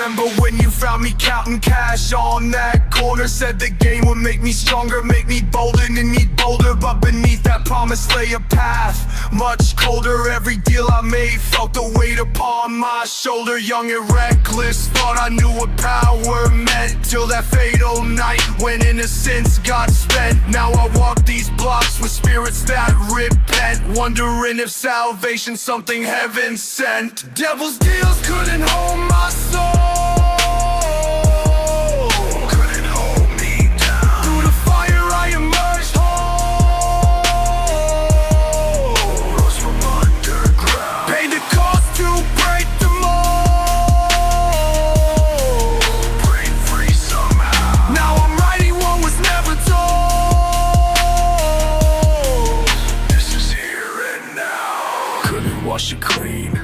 remember when you found me counting cash on that corner. Said the game would make me stronger, make me bolder and need bolder. But beneath that promise lay a path much colder. Every deal I made felt the weight upon my shoulder. Young and reckless, thought I knew what power meant, till that fatal night when innocence got spent. Now I walk these blocks with spirits that repent, wondering if salvation's something heaven sent. Devil's deals couldn't hold my soul, couldn't hold me down. Through the fire I emerged whole, rose from underground. Paid the cost to break the mold, break free somehow. Now I'm writing what was never told. This is here and now. Couldn't wash it clean.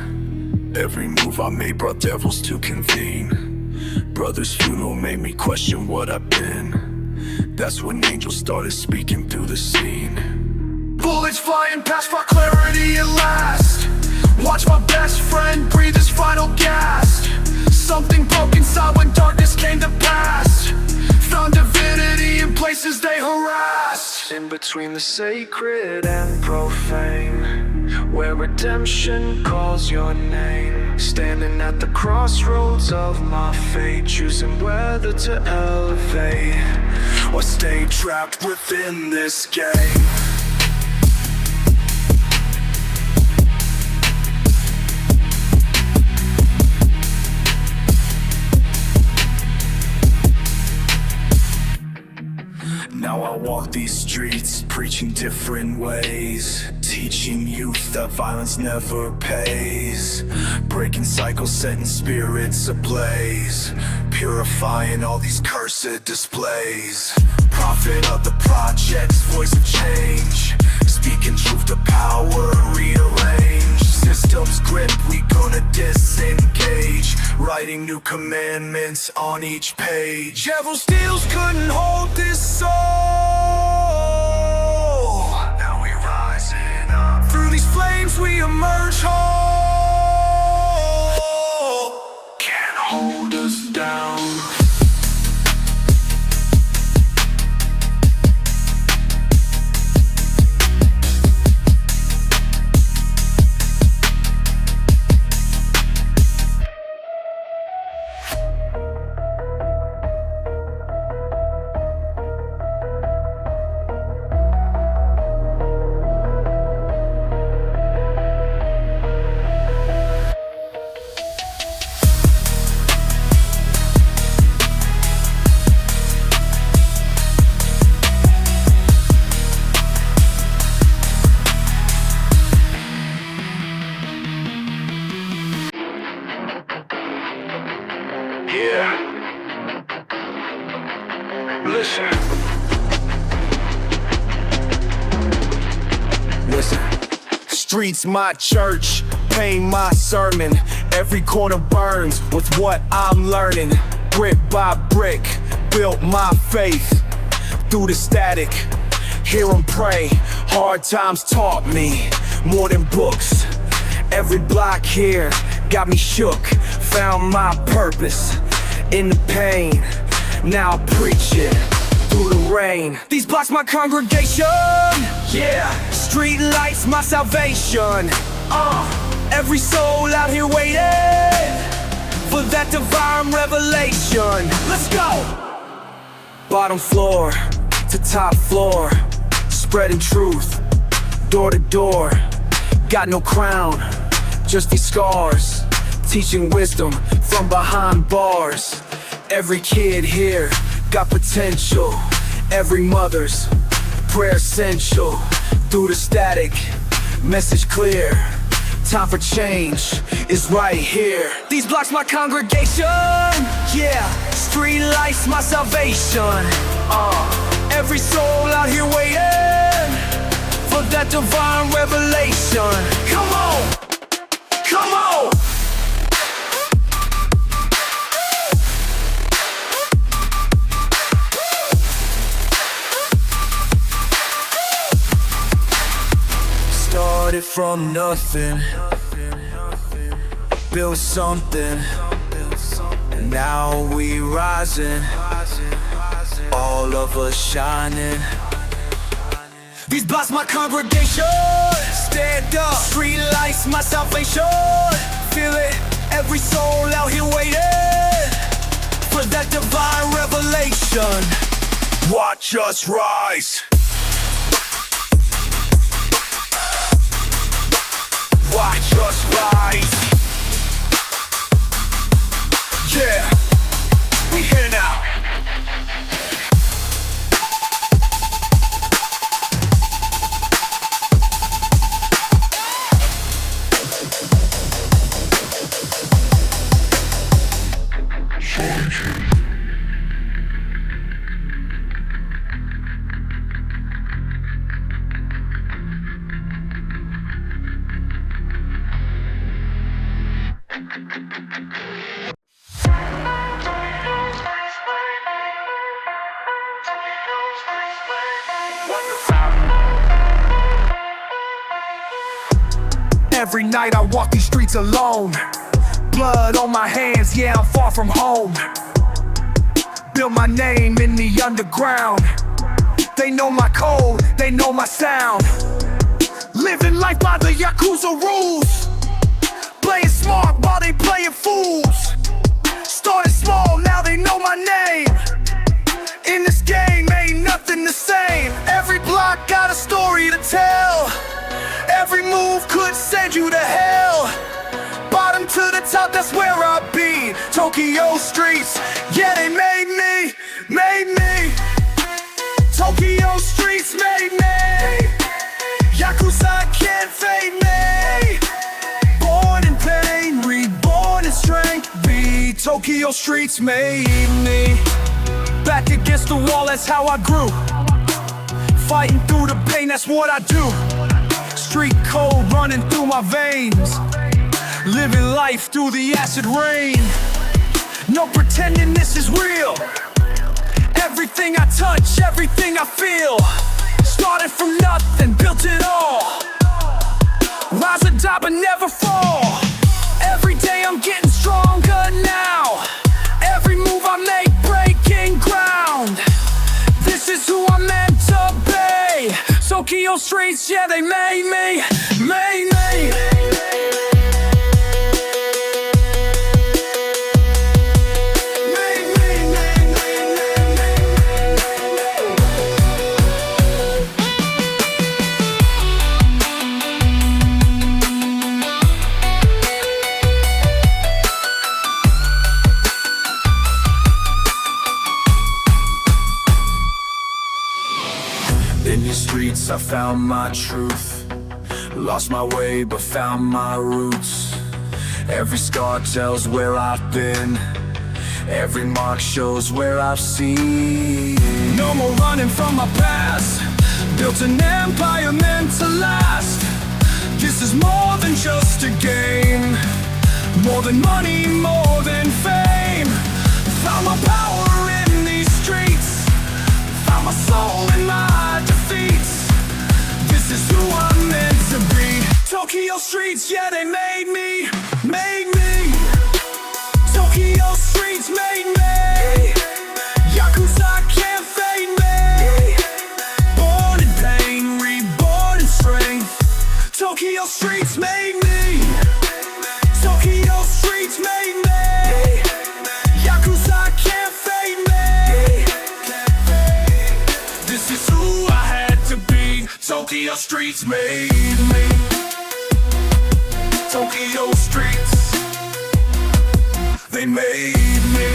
Every move I made brought devils to convene. Brother's funeral made me question what I've been. That's when angels started speaking through the scene. Bullets flying past for clarity at last. Watch my best friend breathe his final gasp. Something broke inside when darkness came to pass. Found divinity in places they harassed. In between the sacred and profane, where redemption calls your name. Standing at the crossroads of my fate, choosing whether to elevate or stay trapped within this game. Now I walk these streets, preaching different ways, teaching youth that violence never pays, breaking cycles, setting spirits ablaze, purifying all these cursed displays. Prophet of the projects, voice of change, speaking truth to power, rearrange. Systems grip, we gonna disengage, writing new commandments on each page. Devil's deals couldn't hold this soul. Now we rising up. Through these flames we emerge whole. Can't hold us down. Listen. Streets my church, pain my sermon. Every corner burns with what I'm learning. Brick by brick, built my faith. Through the static, hear 'em pray. Hard times taught me more than books. Every block here got me shook. Found my purpose in the pain. Now I preach it through the rain. These blocks my congregation, yeah. Streetlights my salvation. Every soul out here waiting for that divine revelation. Let's go! Bottom floor to top floor, spreading truth, door to door. Got no crown, just these scars, teaching wisdom from behind bars. Every kid here got potential, every mother's prayer essential. Through the static, message clear, time for change is right here. These blocks my congregation, yeah. Streetlights my salvation. Every soul out here waiting for that divine revelation. Come on, come on. Started from nothing, built something. Now we rising, all of us shining. These blocks my congregation, stand up. Streetlights my salvation, feel it, every soul out here waiting for that divine revelation. Watch us rise. Watch us rise. Yeah, we here now. Every night I walk these streets alone. Blood on my hands, yeah, I'm far from home. Build my name in the underground. They know my code, they know my sound. Living life by the Yakuza rules. Playing smart while they playing fools. Started small, now they know my name. In this game ain't nothing the same. Every block got a story to tell. Every move could send you to hell. Bottom to the top, that's where I be. Tokyo streets, yeah, they made me. Tokyo streets made me. Yakuza can't fade me. Born in pain, reborn in strength. Be Tokyo streets made me. Back against the wall, that's how I grew. Fighting through the pain, that's what I do. Street code running through my veins. Living life through the acid rain. No pretending this is real. Everything I touch, everything I feel. Started from nothing, built it all. Rise and die but never fall. Every day I'm getting stronger now. Every move I make breaking ground. This is who I'm meant to be. Tokyo streets, yeah, they made me. In the streets I found my truth. Lost my way but found my roots. Every scar tells where I've been. Every mark shows where I've seen. No more running from my past. Built an empire meant to last. This is more than just a game. More than money, more than fame. Found my power in these streets. Found my soul in my defeats. This is who I'm meant to be. Tokyo streets, yeah, they made me. Tokyo streets made me. Yakuza can't fade me. Born in pain, reborn in strength. Tokyo streets made me. Tokyo streets made me. Yakuza can't fade me. This is who I had to be. Tokyo streets made me. Tokyo streets, they made me.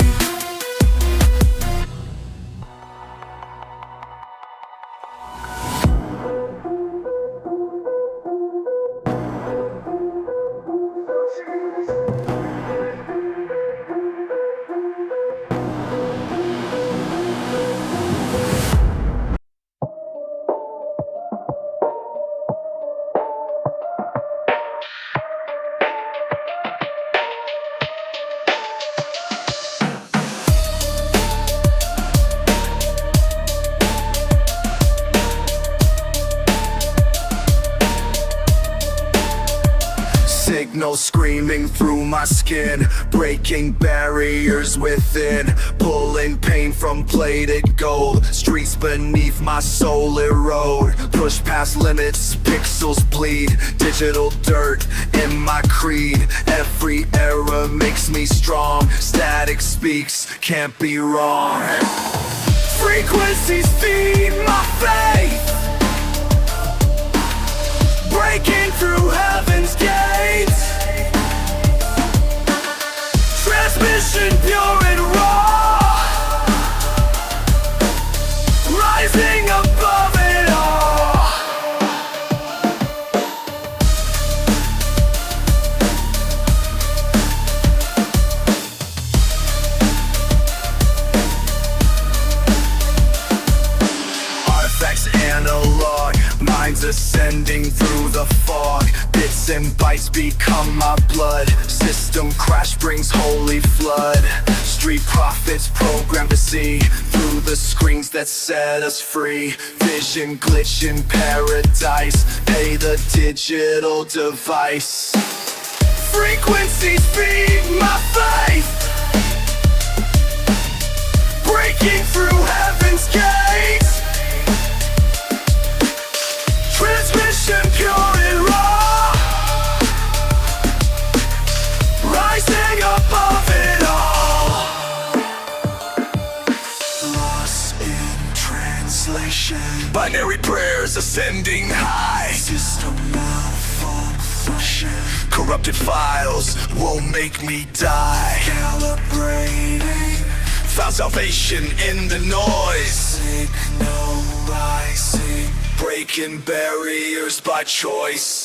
signals screaming through my skin, breaking barriers within, pulling pain from plated gold. Streets beneath my soul erode, push past limits, pixels bleed, digital dirt in my creed. Every era makes me strong, static speaks, can't be wrong. Frequencies feed my faith, breaking through heaven's gates. Transmission pure and raw, rising above it all. Artifacts analog, minds ascending through the fog. Bits and bytes become my blood. System crash brings holy flood. Street prophets programmed to see through the screens that set us free. Vision glitch in paradise, pay the digital device. Frequencies feed my faith, breaking through heaven's gates. Transmission pure and raw, rising above it all. Lost in translation, binary prayers ascending high. System malfunction, corrupted files won't make me die. Calibrating, found salvation in the noise. Signal rising, breaking barriers by choice.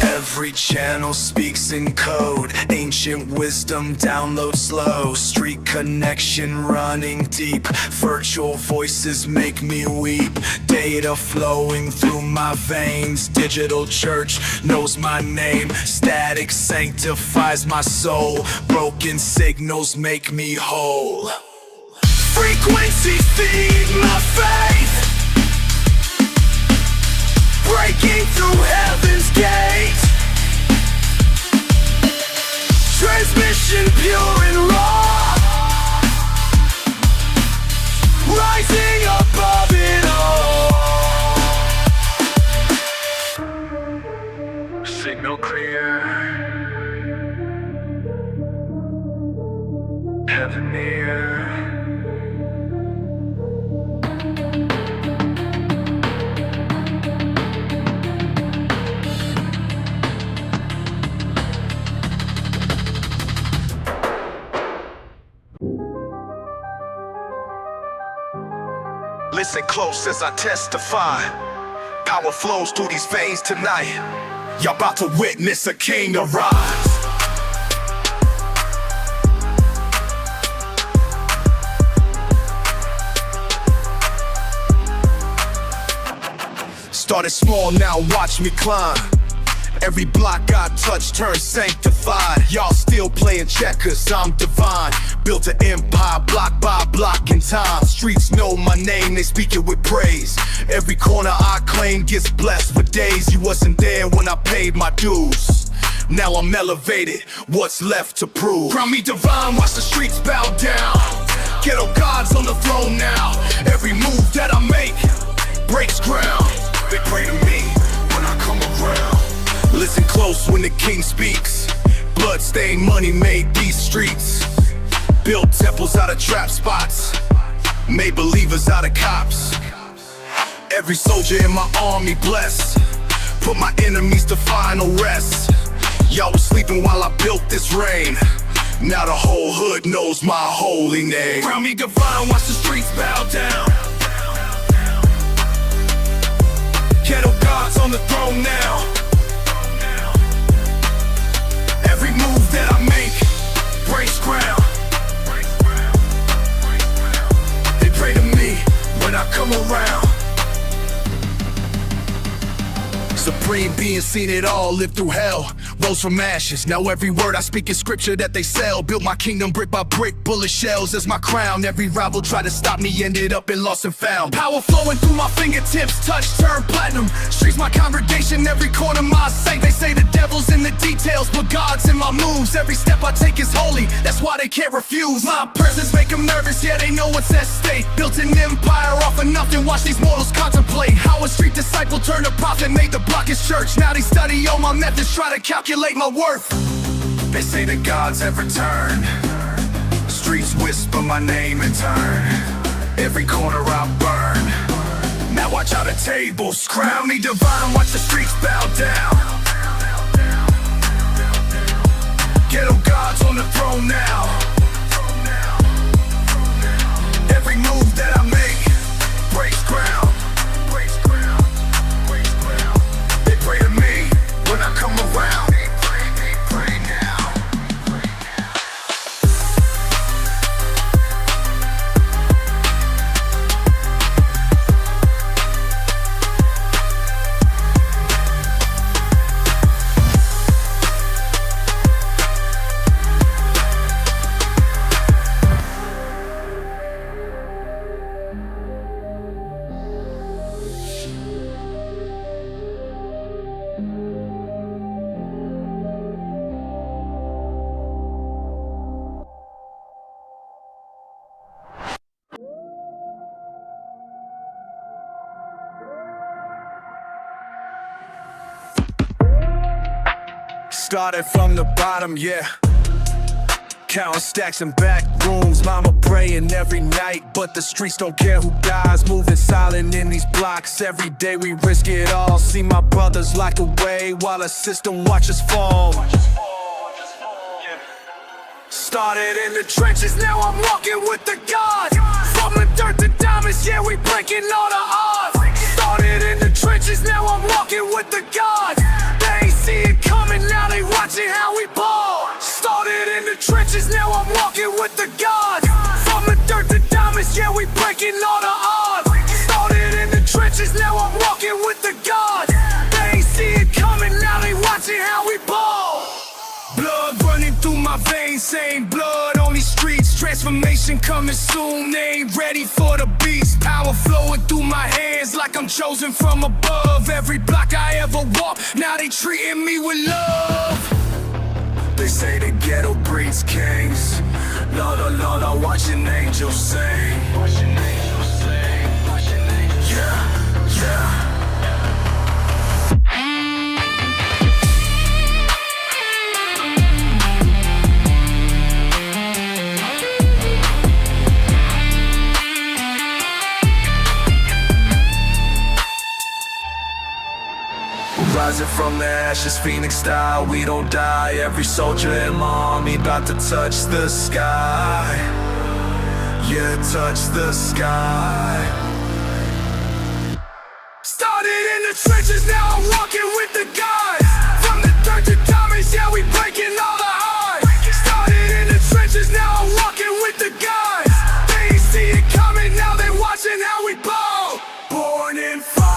Every channel speaks in code, ancient wisdom download slow. Street connection running deep, virtual voices make me weep. Data flowing through my veins, digital church knows my name. Static sanctifies my soul, broken signals make me whole. Frequencies feed my faith, breaking through heaven's gate. Transmission pure and raw, rising above it all. Signal clear, heaven near. Listen close as I testify. Power flows through these veins tonight. Y'all about to witness a king arise. Started small, now watch me climb. Every block I touch turns sanctified. Y'all still playing checkers, I'm divine. Built an empire block by block in time. Streets know my name, they speak it with praise. Every corner I claim gets blessed for days. You wasn't there when I paid my dues. Now I'm elevated, what's left to prove? Crown me divine, watch the streets bow down. Ghetto gods on the throne now. Every move that I make breaks ground. They pray to me when I come around. Listen close when the king speaks. Bloodstained money made these streets. Built temples out of trap spots, made believers out of cops. Every soldier in my army blessed, put my enemies to final rest. Y'all was sleeping while I built this reign. Now the whole hood knows my holy name. Crown me divine, watch the streets bow down. Ghetto gods on the throne now. Every move that I make breaks ground. They pray to me when I come around. Supreme being, seen it all, lived through hell, rose from ashes. Now every word I speak is scripture that they sell. Built my kingdom brick by brick, bullet shells as my crown. Every rival tried to stop me, ended up in lost and found. Power flowing through my fingertips, touch turn platinum. Streets my congregation, every corner my saint. They say the devil's in the details, but God's in my moves. Every step I take is holy, that's why they can't refuse. My presence make them nervous, yeah they know what's at stake. Built an empire off of nothing, watch these mortals contemplate. How a street disciple turned a prophet, made the block his church. Now they study all my methods, try to calculate my worth. They say the gods have returned, streets whisper my name in turn. Every corner I burn, now watch how the tables crown me divine. Watch the streets bow down. Ghetto gods on the throne now. Every move that I make breaks ground. They pray to me when I come around. They pray now. Started from the bottom, yeah. Counting stacks in back rooms, mama praying every night. But the streets don't care who dies, moving silent in these blocks. Every day we risk it all, see my brothers locked away while the system watches fall. Started in the trenches, now I'm walking with the gods. From the dirt to diamonds, yeah we breaking all the odds. Started in the trenches, now I'm walking with the gods. They ain't see it coming, now they watching how we ball. Started in the trenches, now I'm walking with the gods. From the dirt to diamonds, yeah we breaking all the odds. Started in the trenches, now I'm walking with the gods. They ain't see it coming, now they watching how we ball. Blood running through my veins, same blood on these streets. Transformation coming soon, they ain't ready for the beast. Power flowing through my hands like I'm chosen from above. Every block I ever walked, now they treating me with love. They say the ghetto breeds kings. Lord, oh Lord, I watch an angel sing. Yeah, yeah. Rising from the ashes, phoenix style, we don't die. Every soldier in my army about to touch the sky. Yeah, touch the sky. Started in the trenches, now I'm walking with the guys. From the dirt to diamonds, yeah we breaking all the highs. Started in the trenches, now I'm walking with the guys. They ain't see it coming, now they watching how we ball. Born in fire,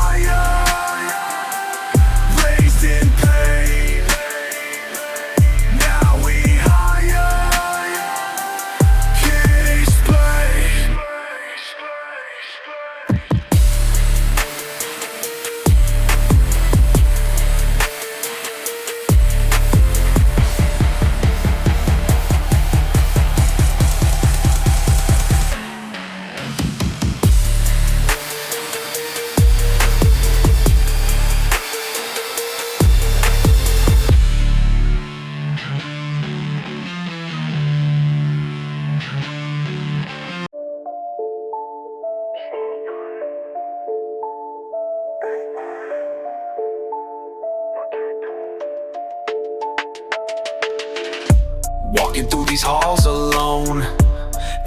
walking through these halls alone.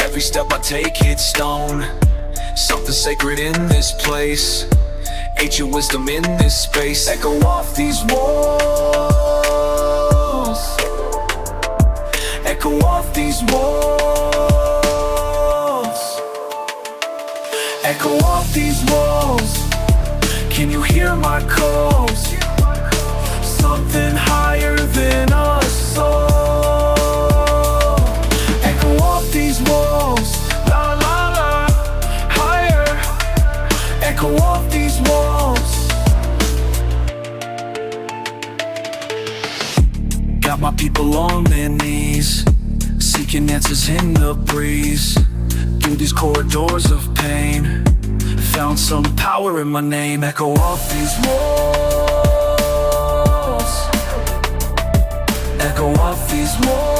Every step I take hits stone. Something sacred in this place. Ancient wisdom in this space. Echo off these walls. Echo off these walls. Echo off these walls. Can you hear my calls? Got my people on their knees, seeking answers in the breeze. Through these corridors of pain, found some power in my name. Echo off these walls, echo off these walls.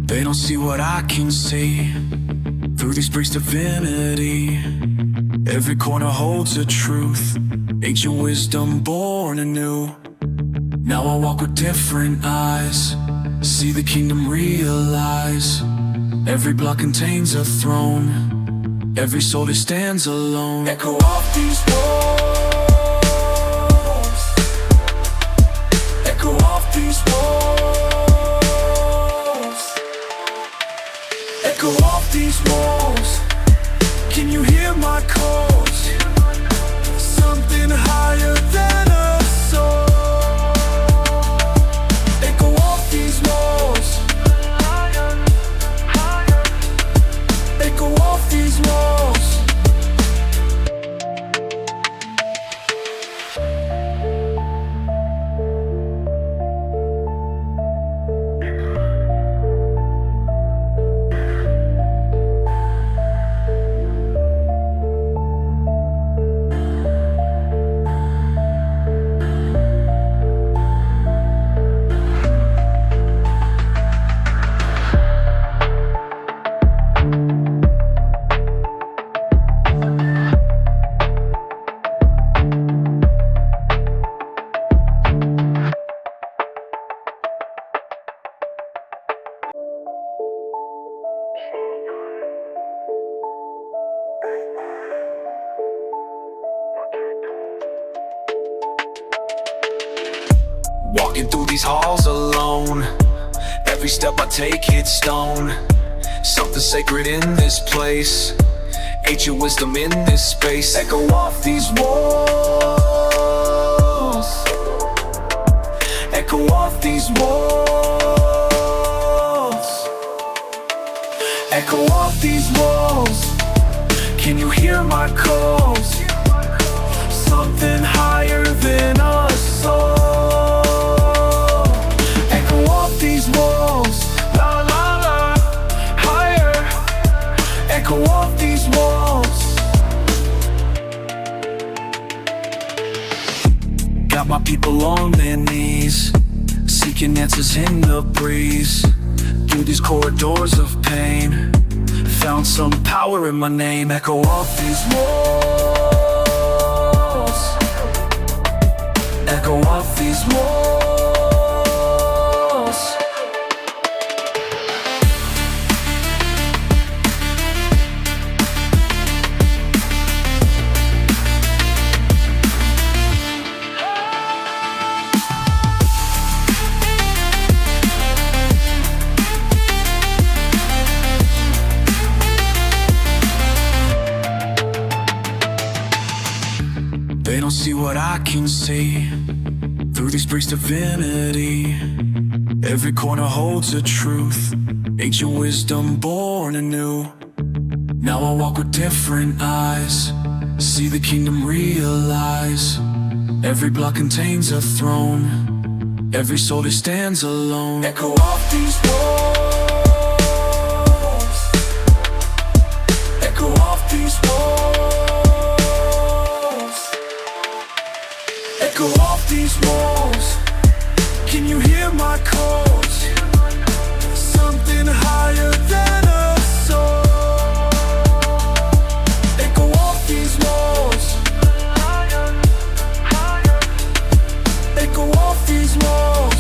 They don't see what I can see through these bricks divinity. Every corner holds a truth, ancient wisdom born anew. Now I walk with different eyes, see the kingdom realize. Every block contains a throne, every soul that stands alone. Echo off these walls, echo off these walls. Echo off these walls, can you hear my calls? Something higher than a soul. Echo off these walls, echo off these walls. Walking through these halls alone, every step I take hits stone. Something sacred in this place, ancient wisdom in this space. Echo off these walls, echo off these walls, echo off these walls. Can you hear my calls? Something higher than a soul. These walls, la la la, higher. Echo off these walls. Got my people on their knees, seeking answers in the breeze. Through these corridors of pain, found some power in my name. Echo off these walls, echo off these walls. They don't see what I can see through these bricks divinity. Every corner holds a truth, ancient wisdom born anew. Now I walk with different eyes, see the kingdom realize. Every block contains a throne, every soul that stands alone. Echo off these walls, echo off these walls. Echo off these walls, can you hear my calls? Something higher than a soul. Echo off these walls, echo off these walls.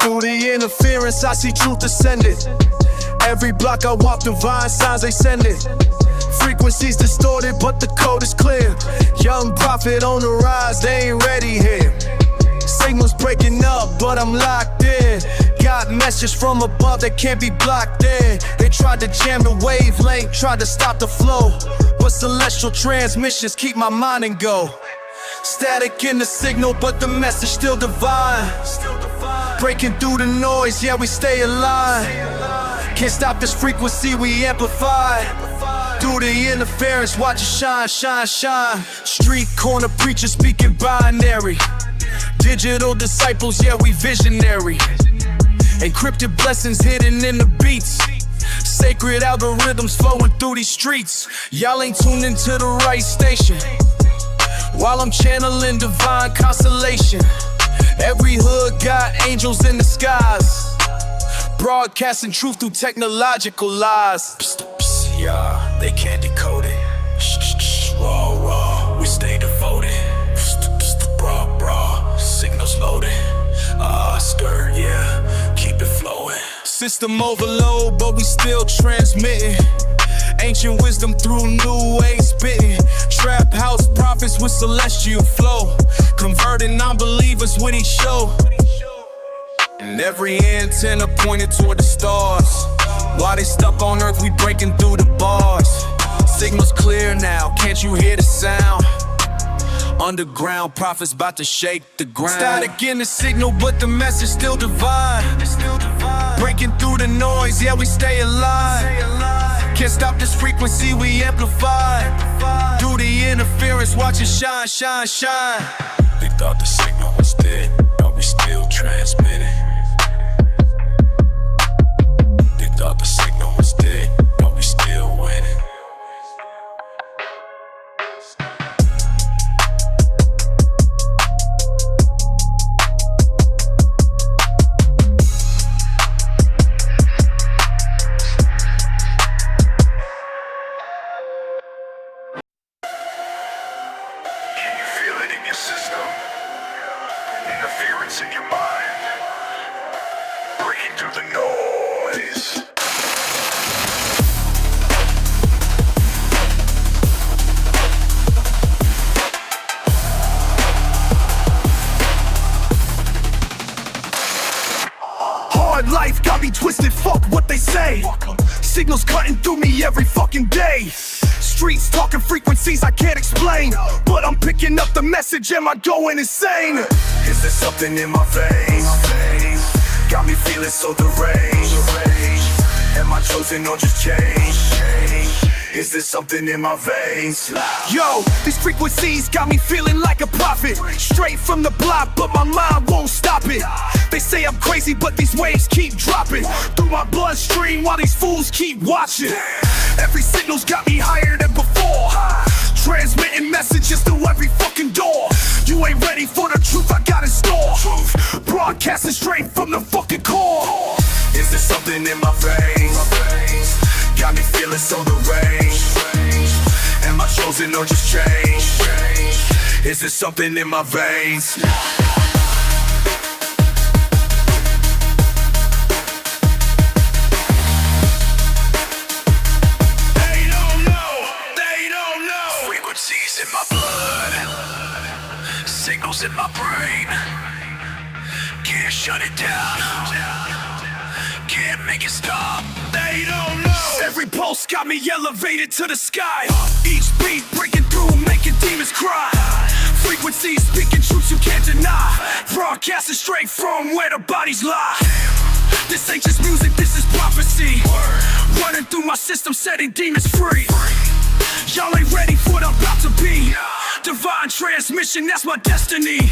Through the interference, I see truth ascended. Every block I walk, divine signs they send it. Frequencies distorted, but the code is clear. Young prophet on the rise, they ain't ready here. Signals breaking up, but I'm locked in. Got message from above that can't be blocked in. They tried to jam the wavelength, tried to stop the flow, but celestial transmissions keep my mind and go. Static in the signal, but the message still divine. Breaking through the noise, yeah, we stay alive. Can't stop this frequency, we amplify. Through the interference, watch it shine, shine, shine. Street corner preachers speaking binary. Digital disciples, yeah, we visionary. Encrypted blessings hidden in the beats. Sacred algorithms flowing through these streets. Y'all ain't tuned into the right station. While I'm channeling divine constellation. Every hood got angels in the skies. Broadcasting truth through technological lies. Yeah, they can't decode it. Raw, raw, we stay devoted. Raw, raw, signals loaded. Stir, yeah, keep it flowing. System overload, but we still transmitting. Ancient wisdom through new age spitting. Trap house prophets with celestial flow. Converting non-believers with each show. And every antenna pointed toward the stars. While they stuck on earth, we breaking through the bars. Signals clear now, can't you hear the sound? Underground prophets about to shake the ground. Static in the signal, but the message still divine. Breaking through the noise, yeah, we stay alive. Can't stop this frequency, we amplify. Through the interference, watch it shine, shine, shine. They thought the signal was dead, but we still transmitting. They thought the signal was dead, but we still winning. In your mind, breaking through the noise. Hard life got me twisted, fuck what they say. Signals cutting through me every fucking day. Streets talking frequencies I can't explain, but I'm picking up the message, am I going insane? Is there something in my veins? Got me feeling so deranged. Am I chosen or just changed? Is there something in my veins? Yo, these frequencies got me feeling like a prophet. Straight from the block, but my mind won't stop it. They say I'm crazy, but these waves keep dropping through my bloodstream while these fools keep watching. Every signal's got me higher than before, transmitting messages through every fucking door. You ain't ready for the truth I got in store. Broadcasting straight from the fucking core. Is there something in my veins? Got me feeling so deranged. Am I chosen or just changed? Is there something in my veins? Frequencies in my blood, signals in my brain. Can't shut it down, can't make it stop. They don't know. Every pulse got me elevated to the sky. Each beat breaking through, making demons cry. Frequencies speaking truths you can't deny. Broadcasting straight from where the bodies lie. This ain't just music, this is prophecy. Running through my system, setting demons free. Y'all ain't ready for what I'm about to be. Divine transmission, that's my destiny.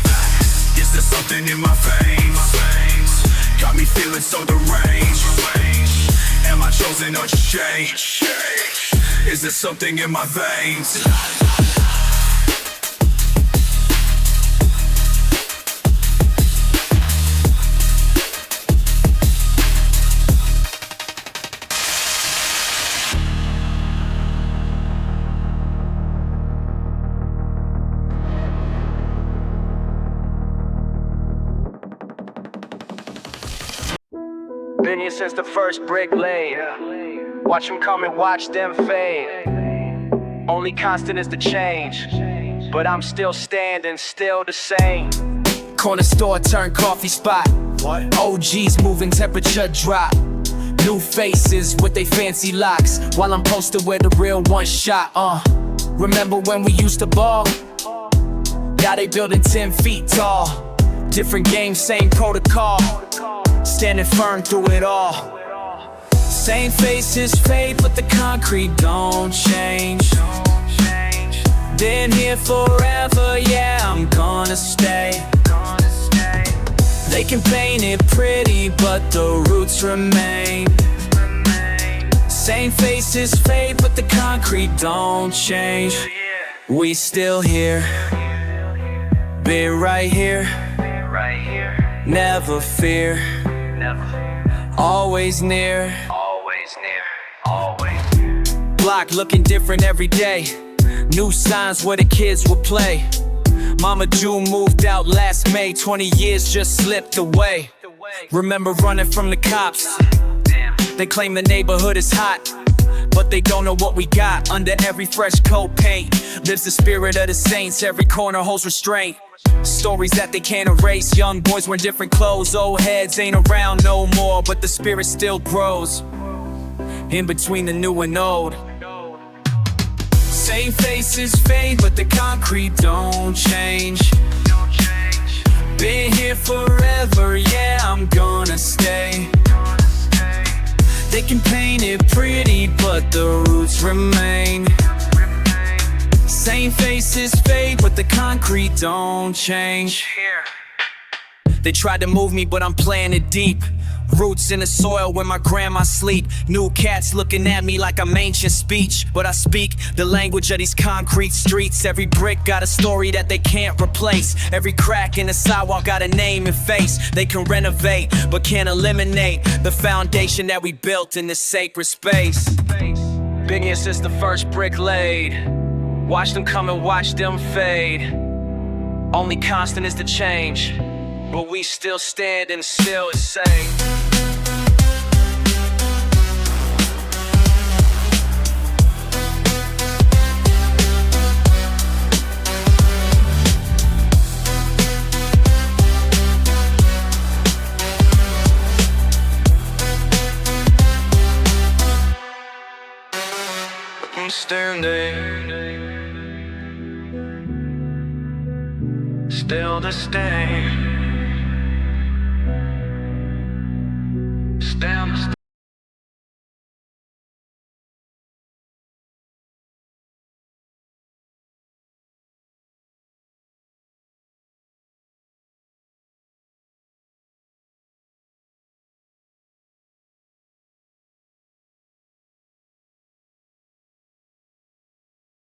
Is there something in my veins? Got me feeling so deranged. Am I chosen or just changed? Is there something in my veins? Been here since the first brick laid. Watch them come and watch them fade. Only constant is the change, but I'm still standing, still the same. Corner store turned coffee spot. What? OGs moving, temperature drop. New faces with they fancy locks, while I'm posted where the real one shot. Remember when we used to ball? Now they building 10 feet tall. Different game, same protocol. Standing firm through it all. Same faces fade, but the concrete don't change. Been here forever, yeah, I'm gonna stay. They can paint it pretty, but the roots remain. Same faces fade, but the concrete don't change. We still here, been right here, never fear, always near. Block looking different every day. New signs where the kids will play. Mama June moved out last May. 20 years just slipped away. Remember running from the cops. They claim the neighborhood is hot, but they don't know what we got. Under every fresh coat paint lives the spirit of the saints. Every corner holds restraint. Stories that they can't erase. Young boys wearing different clothes. Old heads ain't around no more, but the spirit still grows in between the new and old. Same faces fade, but the concrete don't change. Been here forever, yeah, I'm gonna stay. They can paint it pretty, but the roots remain. Same faces fade, but the concrete don't change. They tried to move me, but I'm playing it deep. Roots in the soil where my grandma sleep. New cats looking at me like I'm ancient speech, but I speak the language of these concrete streets. Every brick got a story that they can't replace. Every crack in the sidewalk got a name and face. They can renovate, but can't eliminate the foundation that we built in this sacred space. Been here since the first brick laid. Watch them come and watch them fade. Only constant is the change, but we still standing, still the same. I'm standing, still the same.